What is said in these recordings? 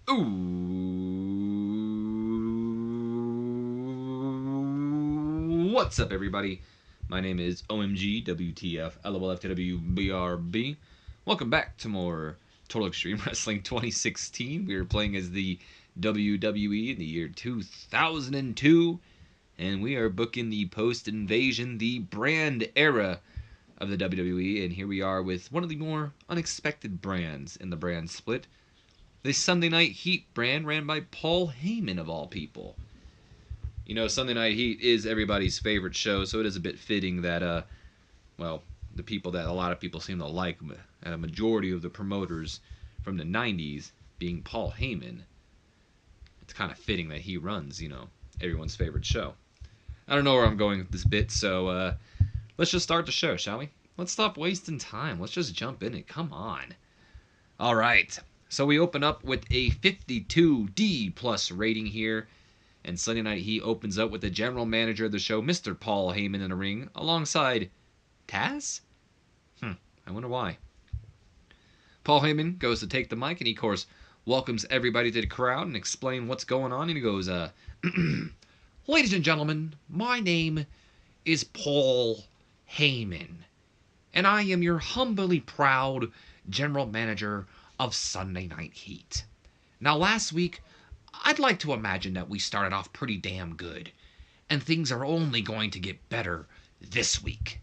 Ooh, what's up, everybody? My name is OMG WTF LOLFTWBRB. Welcome back to more Total Extreme Wrestling 2016. We are playing as the WWE in the year 2002, and we are booking the post-invasion, the brand era of the WWE. And here we are with one of the more unexpected brands in the brand split. This Sunday Night Heat brand ran by Paul Heyman, of all people. You know, Sunday Night Heat is everybody's favorite show, so it is a bit fitting that, the people that a lot of people seem to like, and a majority of the promoters from the 90s being Paul Heyman, it's kind of fitting that he runs, everyone's favorite show. I don't know where I'm going with this bit, so let's just start the show, shall we? Let's stop wasting time. Let's just jump in it. Come on. All right. So we open up with a 52D plus rating here. And Sunday Night Heat opens up with the general manager of the show, Mr. Paul Heyman, in the ring, alongside Taz? I wonder why. Paul Heyman goes to take the mic, and he, of course, welcomes everybody to the crowd and explain what's going on. And he goes, Ladies and gentlemen, my name is Paul Heyman, and I am your humbly proud general manager of Sunday Night Heat. Now, last week, I'd like to imagine that we started off pretty damn good, and things are only going to get better this week.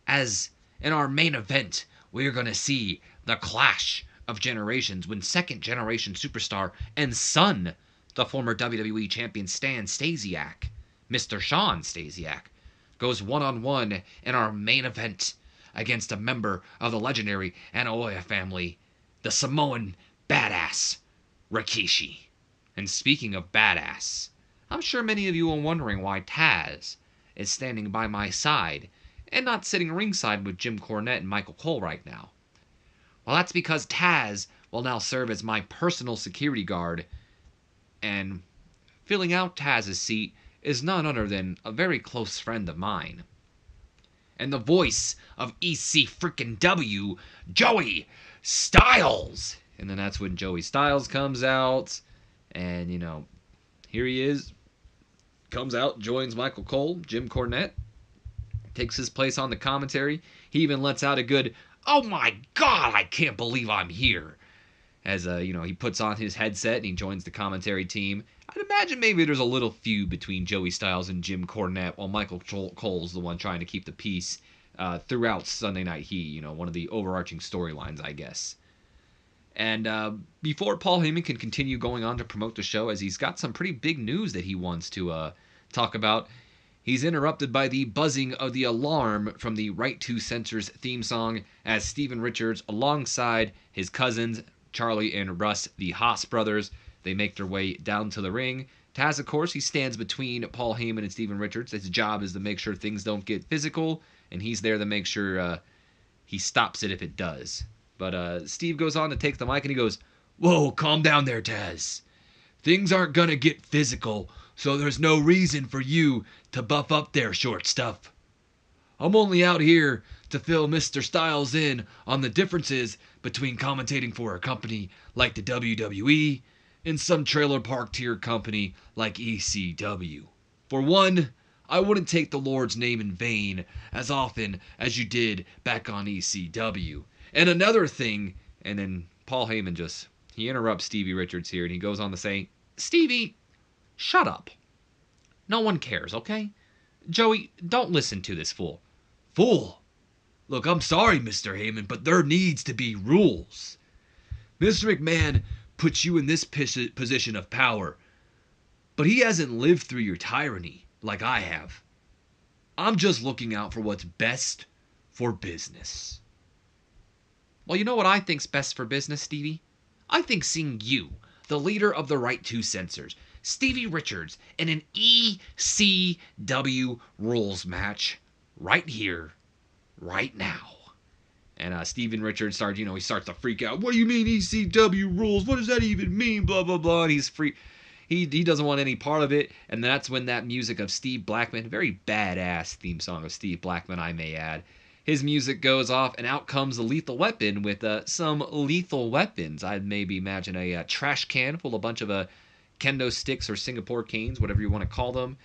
As in our main event, we are going to see the clash of generations when second-generation superstar and son, the former WWE champion Stan Stasiak, Mr. Sean Stasiak, goes one-on-one in our main event against a member of the legendary Anoa'i family, the Samoan badass, Rikishi. And speaking of badass, I'm sure many of you are wondering why Taz is standing by my side and not sitting ringside with Jim Cornette and Michael Cole right now. Well, that's because Taz will now serve as my personal security guard, and filling out Taz's seat is none other than a very close friend of mine. And the voice of EC-freaking-W, Joey Styles. And then that's when Joey Styles comes out, and, here he is, comes out, joins Michael Cole, Jim Cornette, takes his place on the commentary. He even lets out a good, "Oh my God, I can't believe I'm here," as, he puts on his headset and he joins the commentary team. I'd imagine maybe there's a little feud between Joey Styles and Jim Cornette, while Michael Cole's the one trying to keep the peace throughout Sunday Night Heat, one of the overarching storylines, I guess. And before Paul Heyman can continue going on to promote the show, as he's got some pretty big news that he wants to talk about, he's interrupted by the buzzing of the alarm from the Right to Censor's theme song, as Steven Richards, alongside his cousins, Charlie and Russ, the Haas brothers, they make their way down to the ring. Taz, of course, he stands between Paul Heyman and Steven Richards. His job is to make sure things don't get physical, and he's there to make sure he stops it if it does. But Steve goes on to take the mic and he goes, "Whoa, calm down there, Taz. Things aren't gonna get physical, so there's no reason for you to buff up there, short stuff. I'm only out here to fill Mr. Styles in on the differences between commentating for a company like the WWE and some trailer park tier company like ECW. For one, I wouldn't take the Lord's name in vain as often as you did back on ECW. And another thing," and then Paul Heyman he interrupts Stevie Richards here, and he goes on to say, "Stevie, shut up. No one cares, okay? Joey, don't listen to this fool." "Fool? Look, I'm sorry, Mr. Heyman, but there needs to be rules. Mr. McMahon puts you in this position of power, but he hasn't lived through your tyranny like I have. I'm just looking out for what's best for business." Well, you know what I think's best for business, Stevie? I think seeing you, the leader of the Right to Censors, Stevie Richards, in an ECW rules match right here, right now. And Steven Richards starts to freak out. "What do you mean ECW rules? What does that even mean? Blah, blah, blah." And he's free. He doesn't want any part of it. And that's when that music of Steve Blackman, very badass theme song of Steve Blackman, I may add, His music goes off, and out comes the Lethal Weapon with some lethal weapons. I'd maybe imagine a trash can full of a bunch of kendo sticks or Singapore canes, whatever you want to call them.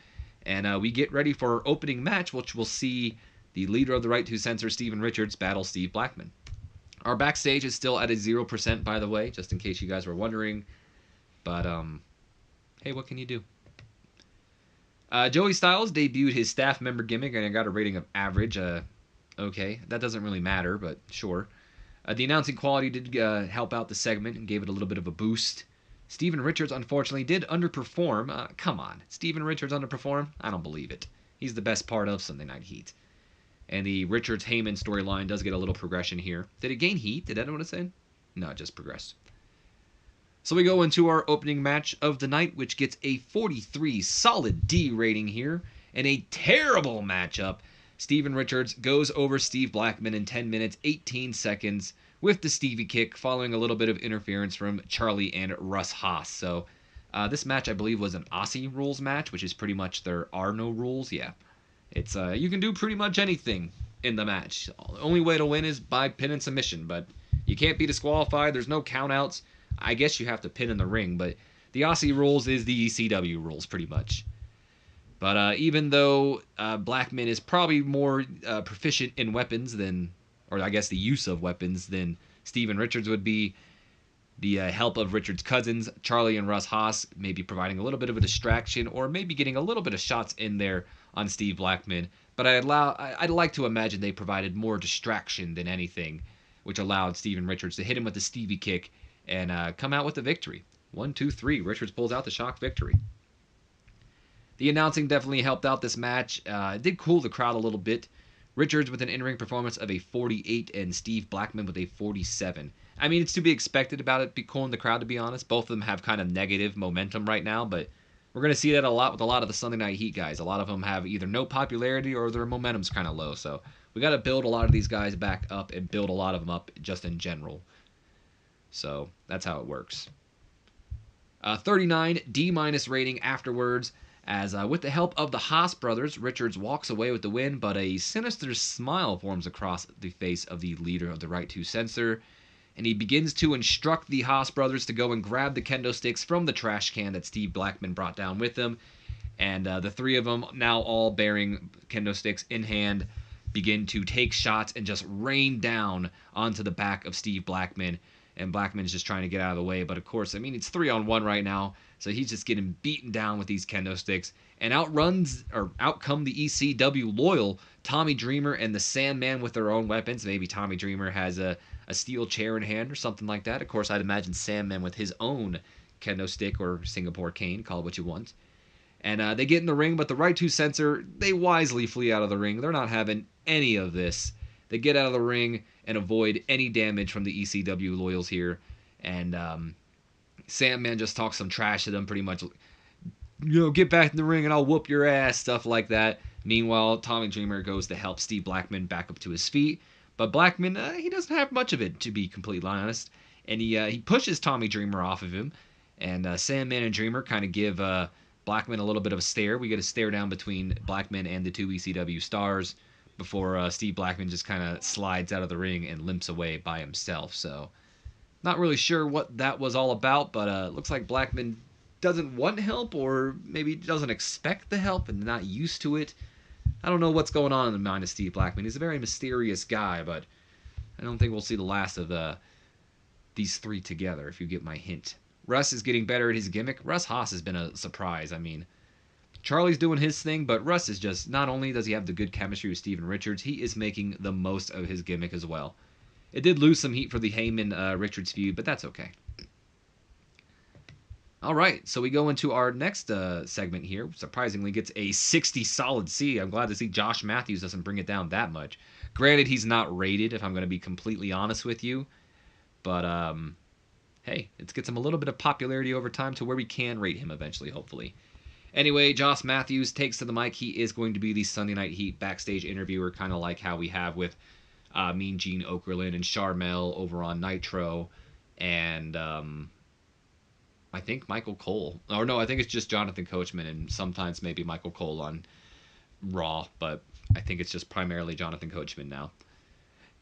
And we get ready for our opening match, which will see the leader of the Right to Censor, Steven Richards, battle Steve Blackman. Our backstage is still at a 0%, by the way, just in case you guys were wondering. But, hey, what can you do? Joey Styles debuted his staff member gimmick, and I got a rating of average. Okay, that doesn't really matter, but sure. The announcing quality did help out the segment and gave it a little bit of a boost. Steven Richards, unfortunately, did underperform. Come on, Steven Richards underperform? I don't believe it. He's the best part of Sunday Night Heat. And the Richards-Heyman storyline does get a little progression here. Did it gain heat? Did anyone say? No, it just progressed. So we go into our opening match of the night, which gets a 43 solid D rating here, and a terrible matchup. Steven Richards goes over Steve Blackman in 10 minutes, 18 seconds with the Stevie kick, following a little bit of interference from Charlie and Russ Haas. So this match, I believe, was an Aussie rules match, which is pretty much there are no rules. Yeah, it's you can do pretty much anything in the match. The only way to win is by pin and submission, but you can't be disqualified. There's no countouts. I guess you have to pin in the ring, but the Aussie rules is the ECW rules pretty much. But even though Blackman is probably more proficient in weapons than, or I guess the use of weapons than Steven Richards would be, the help of Richards' cousins, Charlie and Russ Haas, maybe providing a little bit of a distraction or maybe getting a little bit of shots in there on Steve Blackman. But I'd like to imagine they provided more distraction than anything, which allowed Steven Richards to hit him with the Stevie kick and come out with the victory. 1, 2, 3. Richards pulls out the shock victory. The announcing definitely helped out this match. It did cool the crowd a little bit. Richards with an in-ring performance of a 48 and Steve Blackman with a 47. I mean, it's to be expected about it cooling the crowd, to be honest. Both of them have kind of negative momentum right now, but we're going to see that a lot with a lot of the Sunday Night Heat guys. A lot of them have either no popularity or their momentum's kind of low. So we got to build a lot of these guys back up and build a lot of them up just in general. So that's how it works. 39 D- rating afterwards. As with the help of the Haas brothers, Richards walks away with the win, but a sinister smile forms across the face of the leader of the Right to Censor, and he begins to instruct the Haas brothers to go and grab the kendo sticks from the trash can that Steve Blackman brought down with him, and the three of them, now all bearing kendo sticks in hand, begin to take shots and just rain down onto the back of Steve Blackman, and Blackman's just trying to get out of the way, but of course, I mean, it's 3-on-1 right now, so he's just getting beaten down with these kendo sticks, and out come the ECW loyal Tommy Dreamer and the Sandman with their own weapons. Maybe Tommy Dreamer has a steel chair in hand or something like that. Of course, I'd imagine Sandman with his own kendo stick or Singapore cane, call it what you want. And they get in the ring, but the Right to Censor, they wisely flee out of the ring. They're not having any of this. They get out of the ring and avoid any damage from the ECW loyals here, and Sandman just talks some trash to them, pretty much, get back in the ring and I'll whoop your ass, stuff like that. Meanwhile, Tommy Dreamer goes to help Steve Blackman back up to his feet, but Blackman, he doesn't have much of it, to be completely honest, and he pushes Tommy Dreamer off of him, and Sandman and Dreamer kind of give Blackman a little bit of a stare. We get a stare down between Blackman and the two ECW stars before Steve Blackman just kind of slides out of the ring and limps away by himself, so not really sure what that was all about, but looks like Blackman doesn't want help, or maybe doesn't expect the help and not used to it. I don't know what's going on in the mind of Steve Blackman. He's a very mysterious guy, but I don't think we'll see the last of these three together, if you get my hint. Russ is getting better at his gimmick. Russ Haas has been a surprise. I mean, Charlie's doing his thing, but Russ is just, not only does he have the good chemistry with Steven Richards, he is making the most of his gimmick as well. It did lose some heat for the Heyman-Richards feud, but that's okay. All right, so we go into our next segment here. Surprisingly, gets a 60 solid C. I'm glad to see Josh Matthews doesn't bring it down that much. Granted, he's not rated, if I'm going to be completely honest with you. But, hey, it gets him a little bit of popularity over time to where we can rate him eventually, hopefully. Anyway, Josh Matthews takes to the mic. He is going to be the Sunday Night Heat backstage interviewer, kind of like how we have with Mean Gene Okerlund and Charmel over on Nitro, and I think Michael Cole. Or no, I think it's just Jonathan Coachman, and sometimes maybe Michael Cole on Raw, but I think it's just primarily Jonathan Coachman now.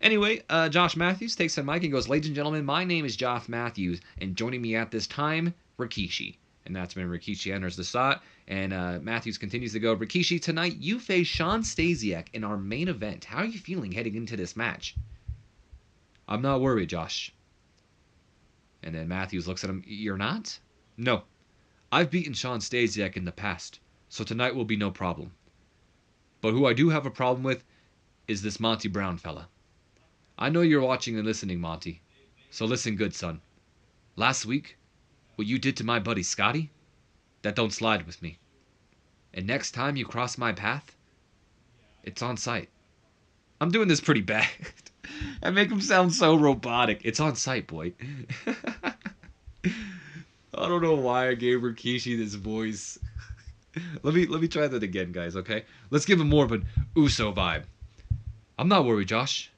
Anyway, Josh Matthews takes the mic and goes, "Ladies and gentlemen, my name is Josh Matthews, and joining me at this time, Rikishi." And that's when Rikishi enters the slot, and Matthews continues to go, "Rikishi, tonight you face Shawn Stasiak in our main event. How are you feeling heading into this match?" "I'm not worried, Josh." And then Matthews looks at him, "You're not?" "No. I've beaten Shawn Stasiak in the past, so tonight will be no problem. But who I do have a problem with is this Monty Brown fella. I know you're watching and listening, Monty. So listen good, son. Last week, what you did to my buddy Scotty, that don't slide with me. And next time you cross my path, it's on sight." I'm doing this pretty bad. I make him sound so robotic. It's on sight, boy. I don't know why I gave Rikishi this voice. Let me try that again, guys, okay? Let's give him more of an Uso vibe. "I'm not worried, Josh."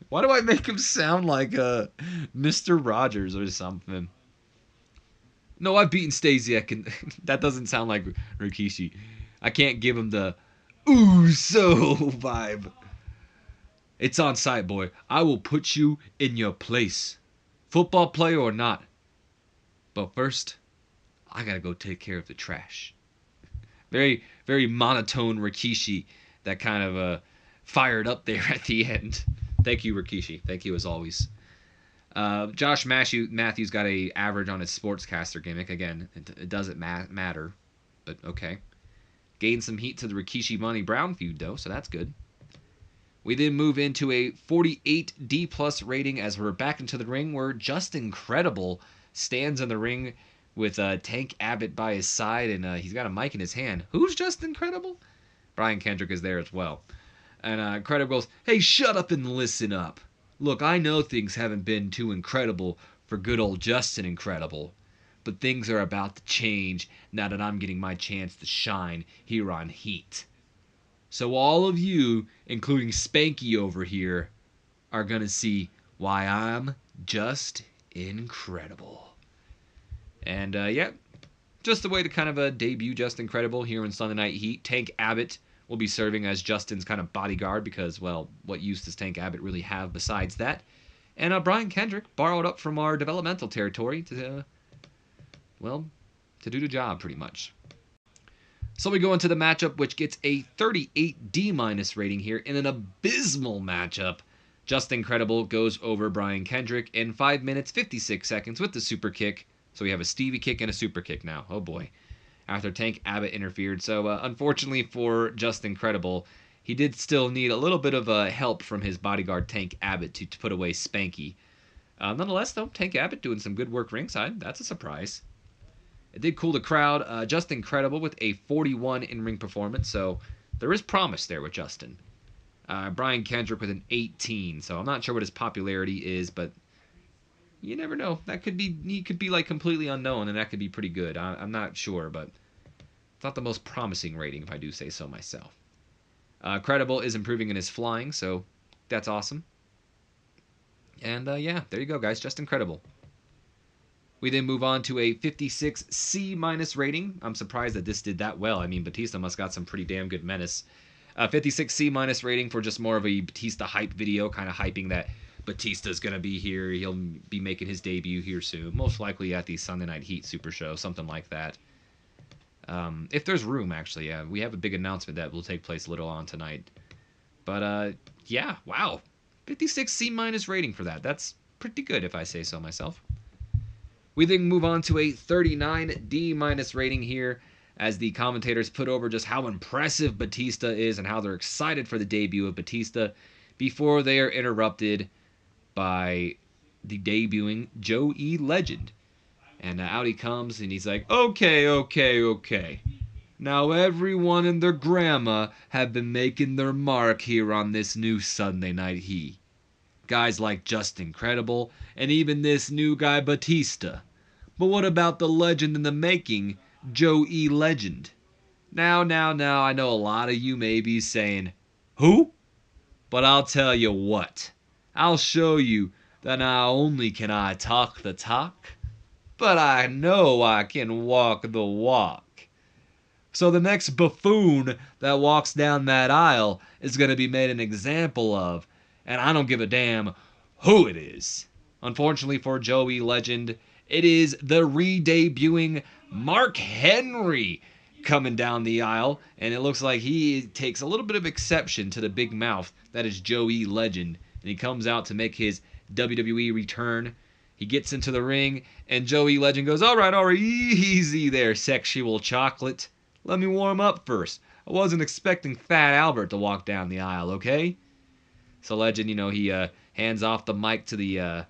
Why do I make him sound like Mr. Rogers or something? "No, I've beaten Stasiak, and that doesn't sound like Rikishi. I can't give him the Uso vibe. It's on sight, boy. I will put you in your place, football player or not. But first, I gotta go take care of the trash." Very, very monotone Rikishi that kind of fired up there at the end. Thank you, Rikishi. Thank you as always. Josh Matthews got a average on his sportscaster gimmick. Again, it doesn't matter, but okay. Gained some heat to the Rikishi Monty Brown feud, though, so that's good. We then move into a 48 D+ rating as we're back into the ring where Justin Credible stands in the ring with Tank Abbott by his side, and he's got a mic in his hand. Who's Justin Credible? Brian Kendrick is there as well. And Credible goes, "Hey, shut up and listen up. Look, I know things haven't been too incredible for good old Justin Incredible, but things are about to change now that I'm getting my chance to shine here on Heat. So all of you, including Spanky over here, are going to see why I'm just incredible." And yeah, just a way to kind of debut Justin Credible here in Sunday Night Heat. Tank Abbott will be serving as Justin's kind of bodyguard because, well, what use does Tank Abbott really have besides that? And Brian Kendrick borrowed up from our developmental territory to, well, to do the job pretty much. So we go into the matchup, which gets a 38 D- rating here in an abysmal matchup. Justin Credible goes over Brian Kendrick in 5 minutes, 56 seconds with the super kick. So we have a Stevie kick and a super kick now. Oh boy. After Tank Abbott interfered. So unfortunately for Justin Credible, he did still need a little bit of help from his bodyguard Tank Abbott to put away Spanky. Nonetheless, though, Tank Abbott doing some good work ringside. That's a surprise. It did cool the crowd. Justin Credible with a 41 in-ring performance, so there is promise there with Justin. Brian Kendrick with an 18, so I'm not sure what his popularity is, but you never know. He could be like completely unknown, and that could be pretty good. I'm not sure, but it's not the most promising rating, if I do say so myself. Credible is improving in his flying, so that's awesome. And yeah, there you go, guys. Justin Credible. We then move on to a 56 C- rating. I'm surprised that this did that well. I mean, Batista must got some pretty damn good menace. 56 C- rating for just more of a Batista hype video, kind of hyping that Batista's going to be here. He'll be making his debut here soon. Most likely at the Sunday Night Heat Super Show, something like that. If there's room, actually. Yeah, we have a big announcement that will take place later on tonight. But, yeah, wow. 56 C- rating for that. That's pretty good, if I say so myself. We then move on to a 39 D- rating here as the commentators put over just how impressive Batista is and how they're excited for the debut of Batista before they are interrupted by the debuting Joe E. Legend. And out he comes and he's like, okay. Now everyone and their grandma have been making their mark here on this new Sunday Night Heat. Guys like Justin Credible and even this new guy Batista. But what about the legend in the making, Joe E. Legend? Now, I know a lot of you may be saying, who? But I'll tell you what. I'll show you that not only can I talk the talk, but I know I can walk the walk. So the next buffoon that walks down that aisle is going to be made an example of, and I don't give a damn who it is. Unfortunately for Joey Legend, it is the re-debuting Mark Henry coming down the aisle, and it looks like he takes a little bit of exception to the big mouth that is Joey Legend, and he comes out to make his WWE return. He gets into the ring, and Joey Legend goes, all right, easy there, sexual chocolate. Let me warm up first. I wasn't expecting Fat Albert to walk down the aisle, okay? So Legend, he hands off the mic to the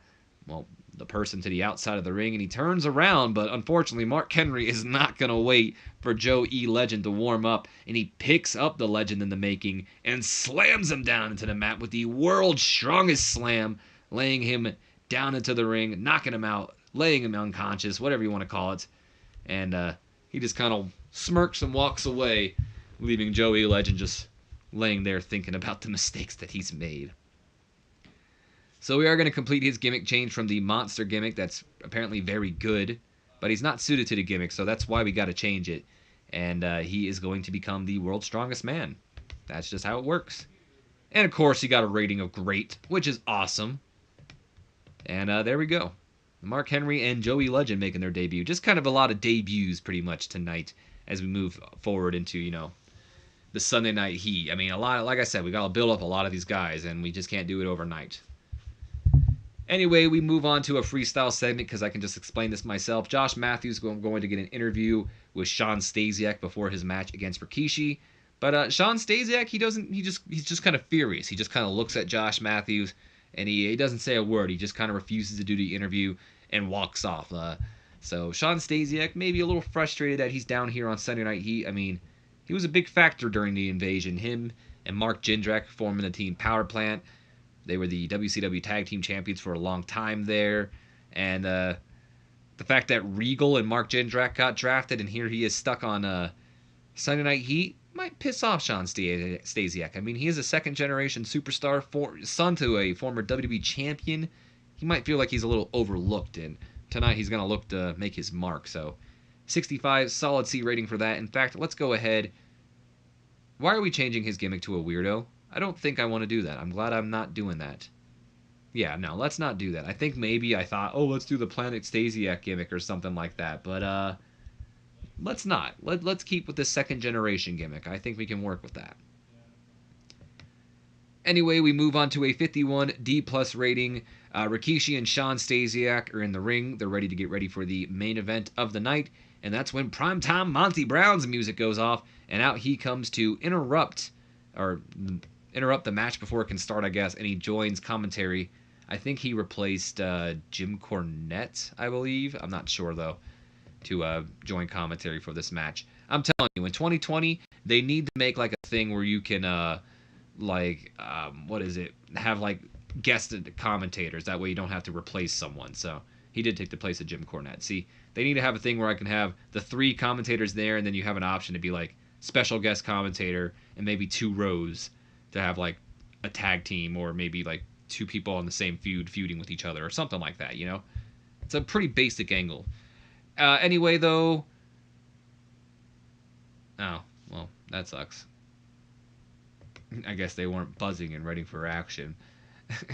person to the outside of the ring, and he turns around, but unfortunately Mark Henry is not going to wait for Joe E. Legend to warm up, and he picks up the Legend in the making and slams him down into the mat with the world's strongest slam, laying him down into the ring, knocking him out, laying him unconscious, whatever you want to call it. And he just kind of smirks and walks away, leaving Joe E. Legend just laying there thinking about the mistakes that he's made. So we are going to complete his gimmick change from the monster gimmick that's apparently very good, but he's not suited to the gimmick, so that's why we got to change it. And he is going to become the world's strongest man. That's just how it works. And of course, he got a rating of great, which is awesome. And there we go. Mark Henry and Joey Legend making their debut. Just kind of a lot of debuts pretty much tonight as we move forward into, the Sunday Night Heat. I mean, a lot, like I said, we got to build up a lot of these guys, and we just can't do it overnight. Anyway, we move on to a freestyle segment because I can just explain this myself. Josh Matthews is going to get an interview with Shawn Stasiak before his match against Rikishi. But Shawn Stasiak, he's just kind of furious. He just kind of looks at Josh Matthews and he doesn't say a word. He just kind of refuses to do the interview and walks off. So Shawn Stasiak maybe a little frustrated that he's down here on Sunday Night Heat. I mean, he was a big factor during the invasion. Him and Mark Jindrak forming the team Power Plant. They were the WCW Tag Team Champions for a long time there. And the fact that Regal and Mark Jindrak got drafted and here he is stuck on Sunday Night Heat might piss off Shawn Stasiak. I mean, he is a second-generation superstar, son to a former WWE champion. He might feel like he's a little overlooked, and tonight he's going to look to make his mark. So 65, solid C rating for that. In fact, let's go ahead. Why are we changing his gimmick to a weirdo? I don't think I want to do that. I'm glad I'm not doing that. Yeah, no, let's not do that. I think maybe I thought, let's do the Planet Stasiak gimmick or something like that. But let's not. Let's keep with the second generation gimmick. I think we can work with that. Anyway, we move on to a 51 D+ rating. Rikishi and Shawn Stasiak are in the ring. They're ready to get ready for the main event of the night. And that's when Primetime Monty Brown's music goes off. And out he comes to interrupt the match before it can start, I guess, and he joins commentary. I think he replaced Jim Cornette, I believe. I'm not sure, though, to join commentary for this match. I'm telling you, in 2020, they need to make, like, a thing where you can, have, like, guested commentators. That way you don't have to replace someone. So he did take the place of Jim Cornette. See, they need to have a thing where I can have the 3 commentators there, and then you have an option to be, like, special guest commentator and maybe 2 rows to have like a tag team or maybe like 2 people on the same feuding with each other or something like that, It's a pretty basic angle. Anyway, though... Oh, well, that sucks. I guess they weren't buzzing and ready for action.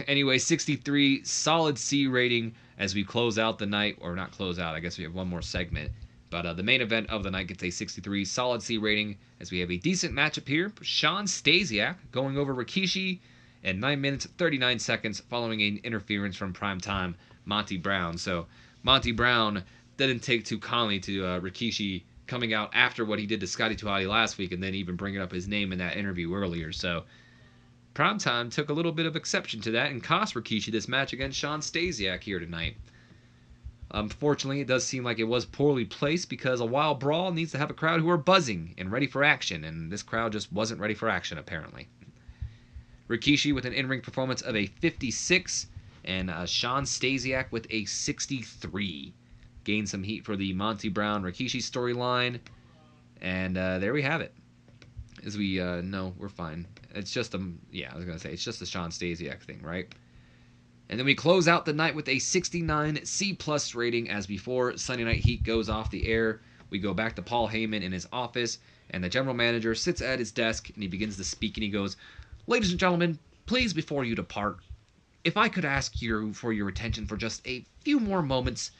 Anyway, 63, solid C rating as we close out the night. Or not close out, I guess we have one more segment. But the main event of the night gets a 63, solid C rating, as we have a decent matchup here. Shawn Stasiak going over Rikishi at 9 minutes, 39 seconds, following an interference from Primetime Monty Brown. So Monty Brown didn't take too kindly to Rikishi coming out after what he did to Scotty 2 Hotty last week, and then even bringing up his name in that interview earlier. So Primetime took a little bit of exception to that and cost Rikishi this match against Shawn Stasiak here tonight. Unfortunately, it does seem like it was poorly placed because a wild brawl needs to have a crowd who are buzzing and ready for action, and this crowd just wasn't ready for action, apparently. Rikishi with an in-ring performance of a 56, and Shawn Stasiak with a 63. Gained some heat for the Monty Brown Rikishi storyline, and there we have it. As we know, we're fine. It's just it's just the Shawn Stasiak thing, right? And then we close out the night with a 69 C+ rating as before Sunday Night Heat goes off the air. We go back to Paul Heyman in his office, and the general manager sits at his desk, and he begins to speak, and he goes, "Ladies and gentlemen, please, before you depart, if I could ask you for your attention for just a few more moments,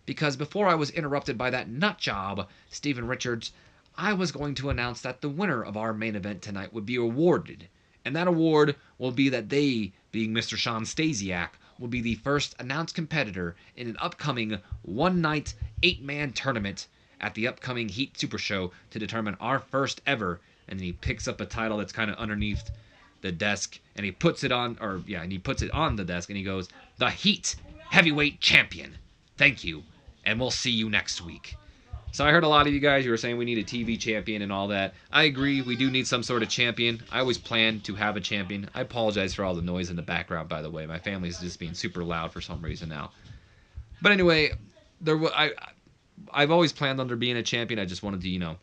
because before I was interrupted by that nut job, Steven Richards, I was going to announce that the winner of our main event tonight would be awarded. And that award will be that they, being Mr. Sean Stasiak, will be the first announced competitor in an upcoming one-night, 8-man tournament at the upcoming Heat Super Show to determine our first ever. And then he picks up a title that's kind of underneath the desk, and he puts it on, and he puts it on the desk, and he goes, "The Heat Heavyweight Champion. Thank you, and we'll see you next week." So I heard a lot of you guys, you were saying we need a TV champion and all that. I agree, we do need some sort of champion. I always plan to have a champion. I apologize for all the noise in the background, by the way. My family's just being super loud for some reason now. But anyway, I've always planned on there being a champion. I just wanted to,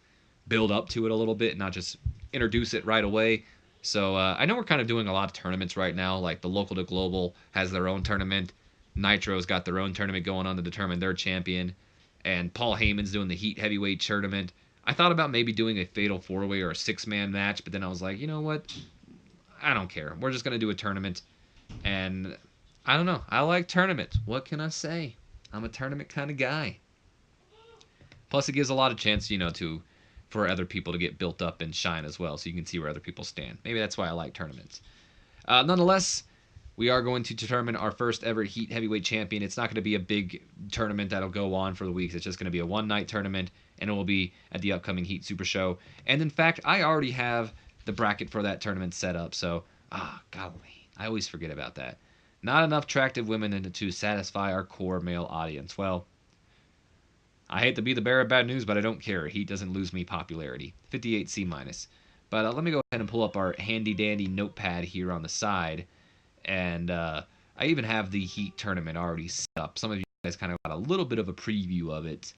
build up to it a little bit and not just introduce it right away. So I know we're kind of doing a lot of tournaments right now. Like the Local to Global has their own tournament. Nitro's got their own tournament going on to determine their champion. And Paul Heyman's doing the Heat Heavyweight tournament. I thought about maybe doing a Fatal 4-Way or a 6-man match, but then I was like, you know what? I don't care. We're just going to do a tournament. And I don't know. I like tournaments. What can I say? I'm a tournament kind of guy. Plus, it gives a lot of chance, for other people to get built up and shine as well, so you can see where other people stand. Maybe that's why I like tournaments. Nonetheless, we are going to determine our first ever Heat Heavyweight Champion. It's not going to be a big tournament that'll go on for the weeks. It's just going to be a one-night tournament, and it will be at the upcoming Heat Super Show. And in fact, I already have the bracket for that tournament set up, so, golly, I always forget about that. Not enough attractive women to satisfy our core male audience. Well, I hate to be the bearer of bad news, but I don't care. Heat doesn't lose me popularity. 58 C-. But let me go ahead and pull up our handy-dandy notepad here on the side. And I even have the Heat tournament already set up. Some of you guys kind of got a little bit of a preview of it